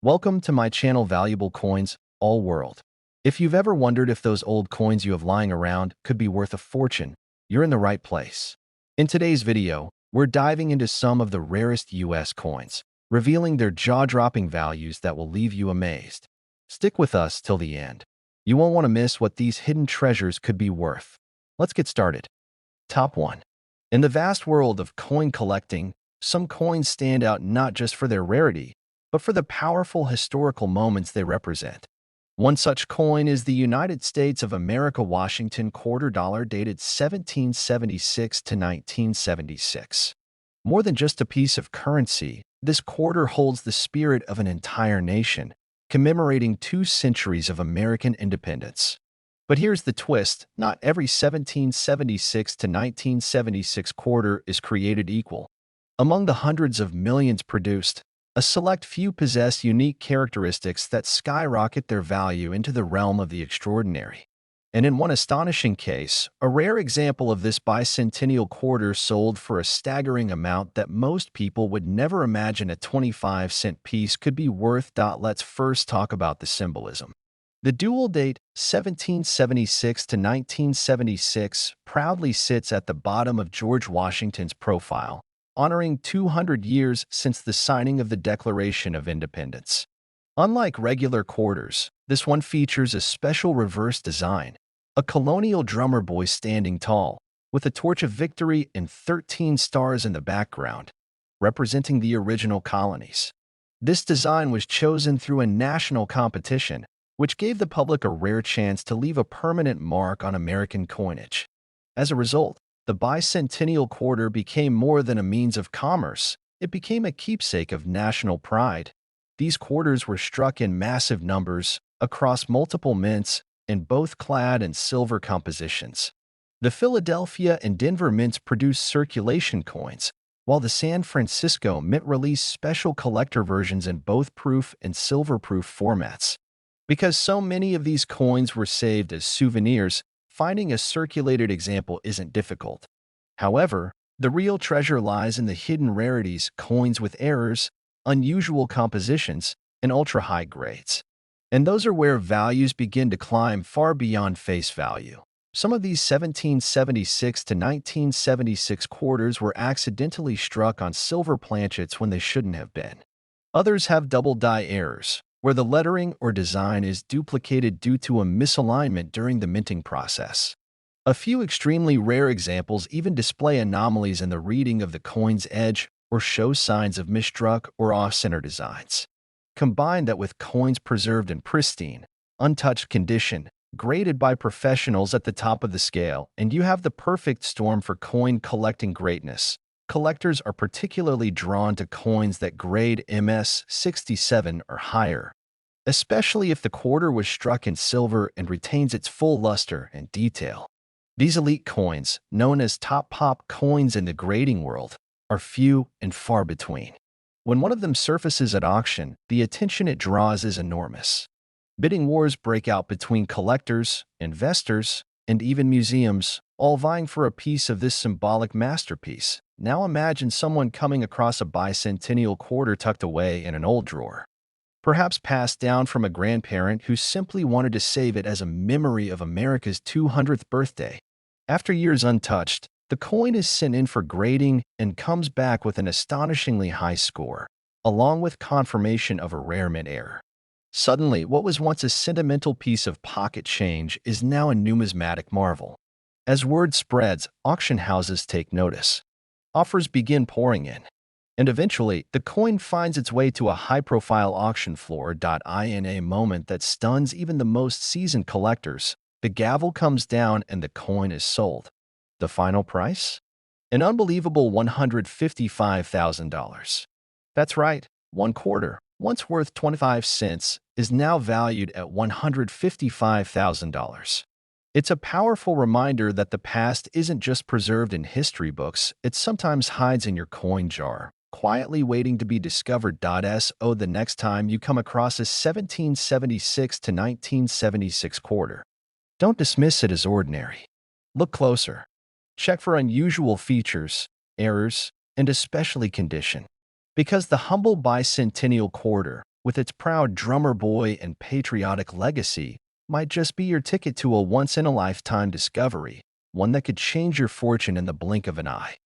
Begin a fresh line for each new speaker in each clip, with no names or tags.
Welcome to my channel Valuable Coins, All World. If you've ever wondered if those old coins you have lying around could be worth a fortune, you're in the right place. In today's video, we're diving into some of the rarest US coins, revealing their jaw-dropping values that will leave you amazed. Stick with us till the end. You won't want to miss what these hidden treasures could be worth. Let's get started. Top 1. In the vast world of coin collecting, some coins stand out not just for their rarity, but for the powerful historical moments they represent. One such coin is the United States of America Washington quarter dollar dated 1776 to 1976. More than just a piece of currency, this quarter holds the spirit of an entire nation, commemorating 2 centuries of American independence. But here's the twist: not every 1776 to 1976 quarter is created equal. Among the hundreds of millions produced, a select few possess unique characteristics that skyrocket their value into the realm of the extraordinary. And in one astonishing case, a rare example of this bicentennial quarter sold for a staggering amount that most people would never imagine a 25-cent piece could be worth. Let's first talk about the symbolism. The dual date, 1776 to 1976, proudly sits at the bottom of George Washington's profile, honoring 200 years since the signing of the Declaration of Independence. Unlike regular quarters, this one features a special reverse design, a colonial drummer boy standing tall, with a torch of victory and 13 stars in the background, representing the original colonies. This design was chosen through a national competition, which gave the public a rare chance to leave a permanent mark on American coinage. As a result, the bicentennial quarter became more than a means of commerce. It became a keepsake of national pride. These quarters were struck in massive numbers across multiple mints, and both clad in silver compositions. The Philadelphia and Denver mints produced circulation coins, while the San Francisco Mint released special collector versions in both proof and silver-proof formats. Because so many of these coins were saved as souvenirs, finding a circulated example isn't difficult. However, the real treasure lies in the hidden rarities, coins with errors, unusual compositions, and ultra-high grades. And those are where values begin to climb far beyond face value. Some of these 1776 to 1976 quarters were accidentally struck on silver planchets when they shouldn't have been. Others have double die errors, where the lettering or design is duplicated due to a misalignment during the minting process. A few extremely rare examples even display anomalies in the reading of the coin's edge or show signs of misstruck or off-center designs. Combine that with coins preserved in pristine, untouched condition, graded by professionals at the top of the scale, and you have the perfect storm for coin collecting greatness. Collectors are particularly drawn to coins that grade MS 67 or higher, especially if the quarter was struck in silver and retains its full luster and detail. These elite coins, known as top pop coins in the grading world, are few and far between. When one of them surfaces at auction, the attention it draws is enormous. Bidding wars break out between collectors, investors, and even museums, all vying for a piece of this symbolic masterpiece. Now imagine someone coming across a bicentennial quarter tucked away in an old drawer, perhaps passed down from a grandparent who simply wanted to save it as a memory of America's 200th birthday. After years untouched, the coin is sent in for grading and comes back with an astonishingly high score, along with confirmation of a rare mint error. Suddenly, what was once a sentimental piece of pocket change is now a numismatic marvel. As word spreads, auction houses take notice. Offers begin pouring in, and eventually, the coin finds its way to a high-profile auction floor. In a moment that stuns even the most seasoned collectors, the gavel comes down and the coin is sold. The final price? An unbelievable $155,000. That's right, one quarter, once worth 25 cents, is now valued at $155,000. It's a powerful reminder that the past isn't just preserved in history books, it sometimes hides in your coin jar, quietly waiting to be discovered. The next time you come across a 1776 to 1976 quarter, don't dismiss it as ordinary. Look closer. Check for unusual features, errors, and especially condition. Because the humble bicentennial quarter, with its proud drummer boy and patriotic legacy, might just be your ticket to a once-in-a-lifetime discovery, one that could change your fortune in the blink of an eye.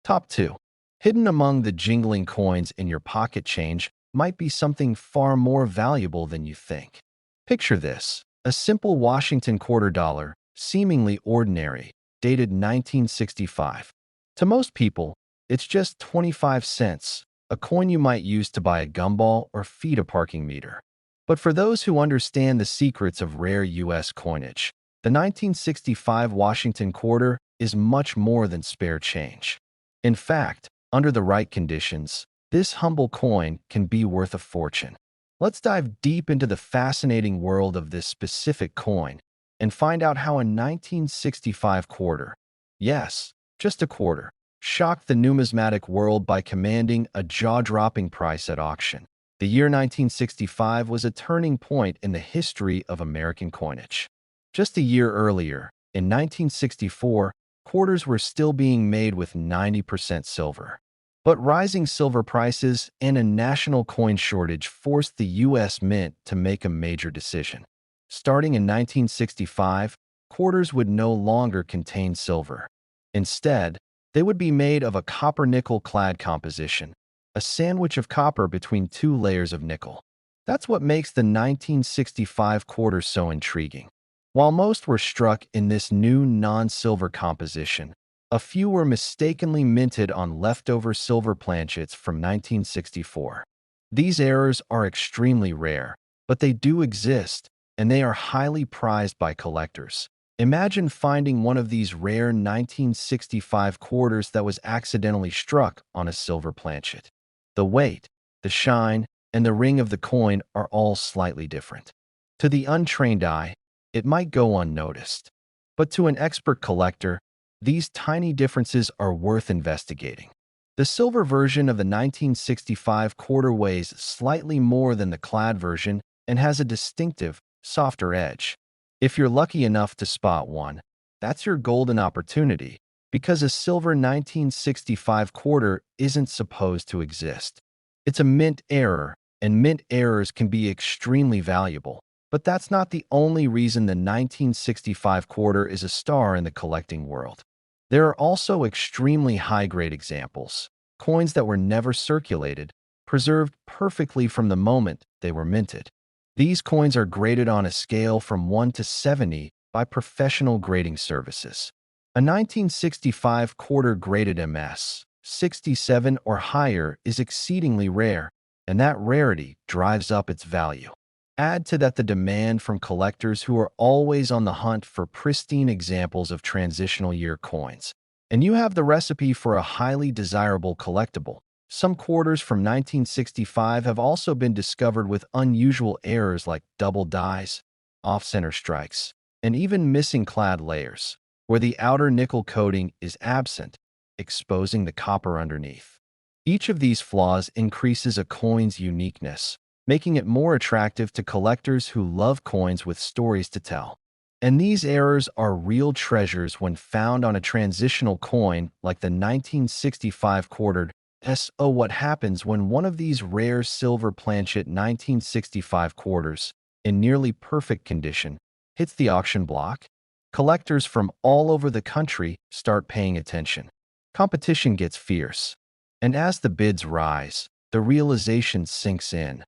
Top 2. Hidden among the jingling coins in your pocket change might be something far more valuable than you think. Picture this: a simple Washington quarter dollar, seemingly ordinary, dated 1965. To most people, it's just 25 cents, a coin you might use to buy a gumball or feed a parking meter. But for those who understand the secrets of rare U.S. coinage, the 1965 Washington quarter is much more than spare change. In fact, under the right conditions, this humble coin can be worth a fortune. Let's dive deep into the fascinating world of this specific coin and find out how a 1965 quarter, yes, just a quarter, shocked the numismatic world by commanding a jaw-dropping price at auction. The year 1965 was a turning point in the history of American coinage. Just a year earlier, in 1964, quarters were still being made with 90% silver. But rising silver prices and a national coin shortage forced the U.S. Mint to make a major decision. Starting in 1965, quarters would no longer contain silver. Instead, they would be made of a copper-nickel clad composition, a sandwich of copper between two layers of nickel. That's what makes the 1965 quarter so intriguing. While most were struck in this new non-silver composition, a few were mistakenly minted on leftover silver planchets from 1964. These errors are extremely rare, but they do exist, and they are highly prized by collectors. Imagine finding one of these rare 1965 quarters that was accidentally struck on a silver planchet. The weight, the shine, and the ring of the coin are all slightly different. To the untrained eye, it might go unnoticed. But to an expert collector, these tiny differences are worth investigating. The silver version of the 1965 quarter weighs slightly more than the clad version and has a distinctive, softer edge. If you're lucky enough to spot one, that's your golden opportunity, because a silver 1965 quarter isn't supposed to exist. It's a mint error, and mint errors can be extremely valuable. But that's not the only reason the 1965 quarter is a star in the collecting world. There are also extremely high-grade examples, coins that were never circulated, preserved perfectly from the moment they were minted. These coins are graded on a scale from 1 to 70 by professional grading services. A 1965 quarter graded MS, 67 or higher, is exceedingly rare, and that rarity drives up its value. Add to that the demand from collectors who are always on the hunt for pristine examples of transitional year coins, and you have the recipe for a highly desirable collectible. Some quarters from 1965 have also been discovered with unusual errors like double dies, off-center strikes, and even missing clad layers, where the outer nickel coating is absent, exposing the copper underneath. Each of these flaws increases a coin's uniqueness, making it more attractive to collectors who love coins with stories to tell. And these errors are real treasures when found on a transitional coin like the 1965 quarter. So what happens when one of these rare silver planchet 1965 quarters, in nearly perfect condition, hits the auction block? Collectors from all over the country start paying attention. Competition gets fierce. And as the bids rise, the realization sinks in.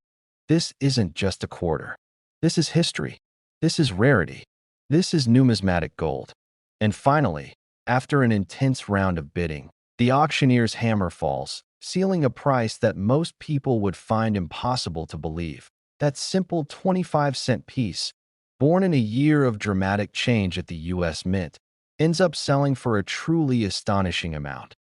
This isn't just a quarter. This is history. This is rarity. This is numismatic gold. And finally, after an intense round of bidding, the auctioneer's hammer falls, sealing a price that most people would find impossible to believe. That simple 25-cent piece, born in a year of dramatic change at the U.S. Mint, ends up selling for a truly astonishing amount: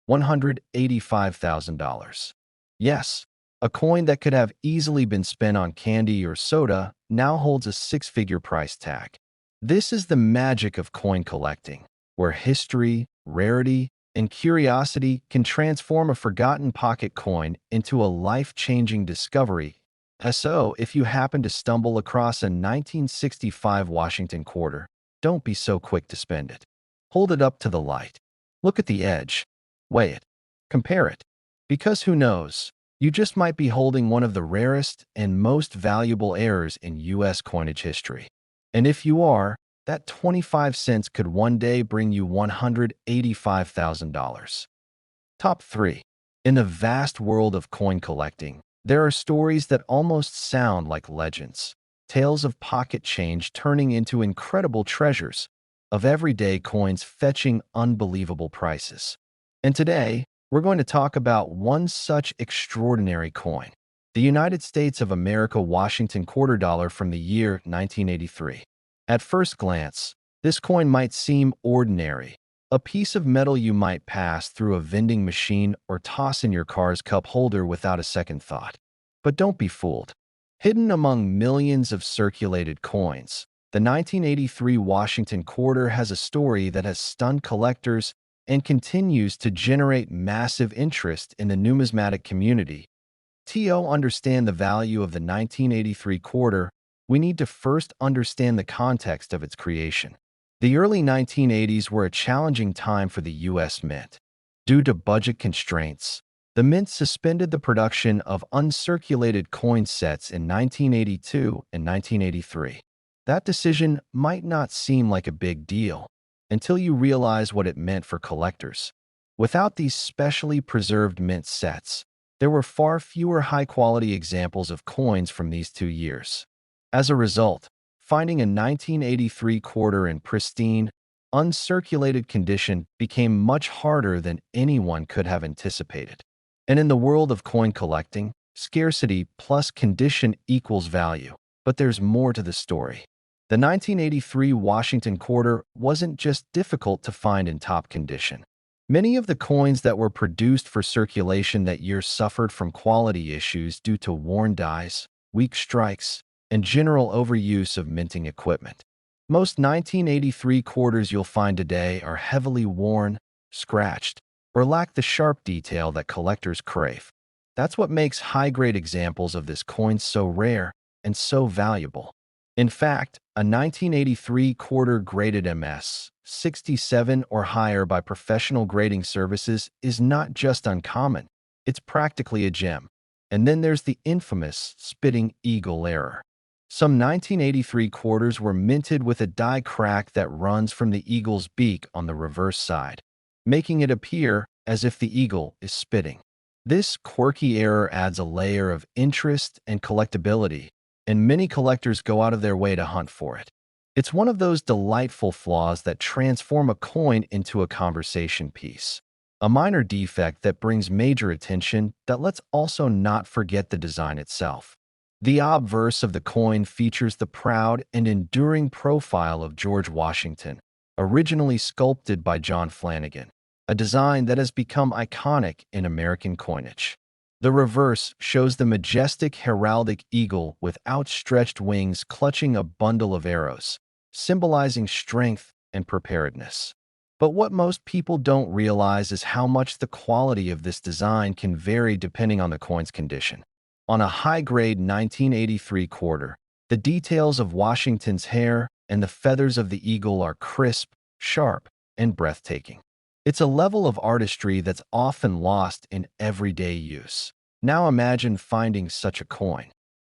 $185,000. Yes, a coin that could have easily been spent on candy or soda now holds a six-figure price tag. This is the magic of coin collecting, where history, rarity, and curiosity can transform a forgotten pocket coin into a life-changing discovery. So, if you happen to stumble across a 1965 Washington quarter, don't be so quick to spend it. Hold it up to the light. Look at the edge. Weigh it. Compare it. Because who knows, You just might be holding one of the rarest and most valuable errors in U.S. coinage history. And if you are, that 25 cents could one day bring you $185,000. Top 3. In the vast world of coin collecting, there are stories that almost sound like legends. Tales of pocket change turning into incredible treasures, of everyday coins fetching unbelievable prices. And today, we're going to talk about one such extraordinary coin, the United States of America Washington quarter dollar from the year 1983. At first glance, this coin might seem ordinary, a piece of metal you might pass through a vending machine or toss in your car's cup holder without a second thought. But don't be fooled. Hidden among millions of circulated coins, the 1983 Washington quarter has a story that has stunned collectors and continues to generate massive interest in the numismatic community. To understand the value of the 1983 quarter, we need to first understand the context of its creation. The early 1980s were a challenging time for the U.S. Mint. Due to budget constraints, the Mint suspended the production of uncirculated coin sets in 1982 and 1983. That decision might not seem like a big deal until you realize what it meant for collectors. Without these specially preserved Mint sets, there were far fewer high-quality examples of coins from these 2 years. As a result, finding a 1983 quarter in pristine, uncirculated condition became much harder than anyone could have anticipated. And in the world of coin collecting, scarcity plus condition equals value. But there's more to the story. The 1983 Washington quarter wasn't just difficult to find in top condition. Many of the coins that were produced for circulation that year suffered from quality issues due to worn dies, weak strikes, and general overuse of minting equipment. Most 1983 quarters you'll find today are heavily worn, scratched, or lack the sharp detail that collectors crave. That's what makes high-grade examples of this coin so rare and so valuable. In fact, a 1983 quarter graded MS 67 or higher by professional grading services is not just uncommon, it's practically a gem. And then there's the infamous spitting eagle error. Some 1983 quarters were minted with a die crack that runs from the eagle's beak on the reverse side, making it appear as if the eagle is spitting. This quirky error adds a layer of interest and collectability, and many collectors go out of their way to hunt for it. It's one of those delightful flaws that transform a coin into a conversation piece. A minor defect that brings major attention that let's also not forget the design itself. The obverse of the coin features the proud and enduring profile of George Washington, originally sculpted by John Flanagan, a design that has become iconic in American coinage. The reverse shows the majestic heraldic eagle with outstretched wings clutching a bundle of arrows, symbolizing strength and preparedness. But what most people don't realize is how much the quality of this design can vary depending on the coin's condition. On a high-grade 1983 quarter, the details of Washington's hair and the feathers of the eagle are crisp, sharp, and breathtaking. It's a level of artistry that's often lost in everyday use. Now imagine finding such a coin.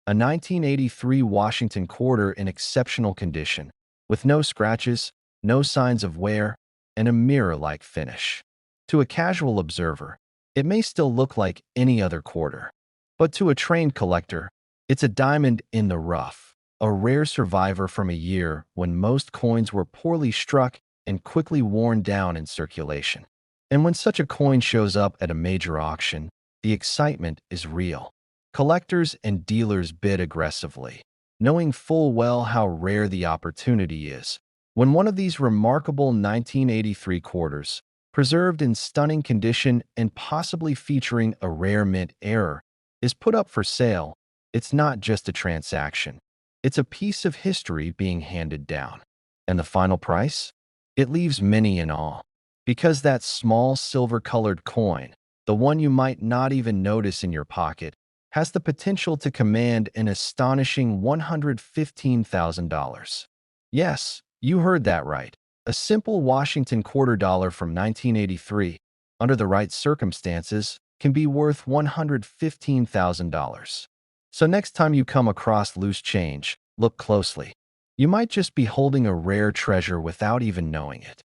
A 1983 Washington quarter in exceptional condition, with no scratches, no signs of wear, and a mirror-like finish. To a casual observer, it may still look like any other quarter. But to a trained collector, it's a diamond in the rough, a rare survivor from a year when most coins were poorly struck and quickly worn down in circulation. And when such a coin shows up at a major auction, the excitement is real. Collectors and dealers bid aggressively, knowing full well how rare the opportunity is. When one of these remarkable 1983 quarters, preserved in stunning condition and possibly featuring a rare mint error, is put up for sale, it's not just a transaction. It's a piece of history being handed down. And the final price? It leaves many in awe. Because that small silver-colored coin, the one you might not even notice in your pocket, has the potential to command an astonishing $115,000. Yes, you heard that right. A simple Washington quarter dollar from 1983, under the right circumstances, can be worth $115,000. So next time you come across loose change, look closely. You might just be holding a rare treasure without even knowing it.